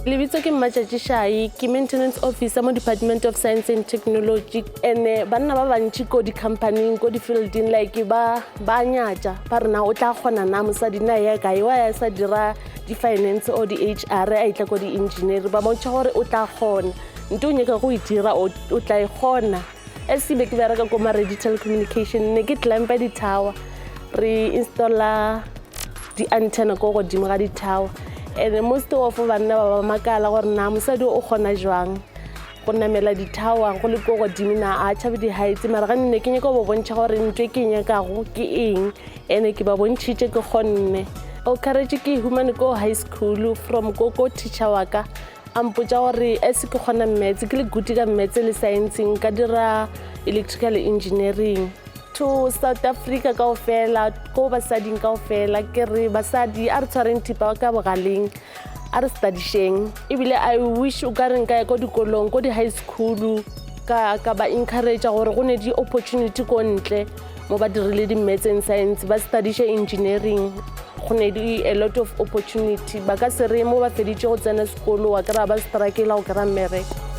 Lebitso ke Mmatsatsi Shai, ke maintenance officer mo Department of Science and Technology. And banna ba bantši ko di-company ko di-fielding like ba nyatša ba re na o tla kgona na mosadi na ya kae wa ya sa dira di-finance or di-HR a itla ko di-engineer ba bontšha gore o tla kgona nte o nyaka go e dira o tla e kgona. Esibe ke bereka ko Maredi telecommunication ne ke climpa di-tower re installa di-antenna ko godimo ga di-tower. And most of banna ba makala gore na mosadi o kgona jwang go namela di-tower go le ko godimo na a tšhabe di-heights mara ga nne ke nyaka go bontšha gore ntwe ke nyakago ke eng ene ke ba bontšhitše ke kgonne. O courage ke humane ko high school from ko teacher wa ka a mpotša gore ese ke kgona maths ke le good ka maths le science ka dira electrical engineering. To South Africa kaofela ko basading kaofela ke re basadi a re tshwareng thipa ka bogaleng a re studyeng ebile I wish o ka reng ka ya ko dikolong ko di-high school ka ba encourage gore go ne di opportunity ko ntle mo ba dirile di-maths and science ba studyše engineering go ne di a lot of opportunity ba ka se re mo ba feditše go tsena sekolo wa kry-a ba strikela go kry-a mmereko.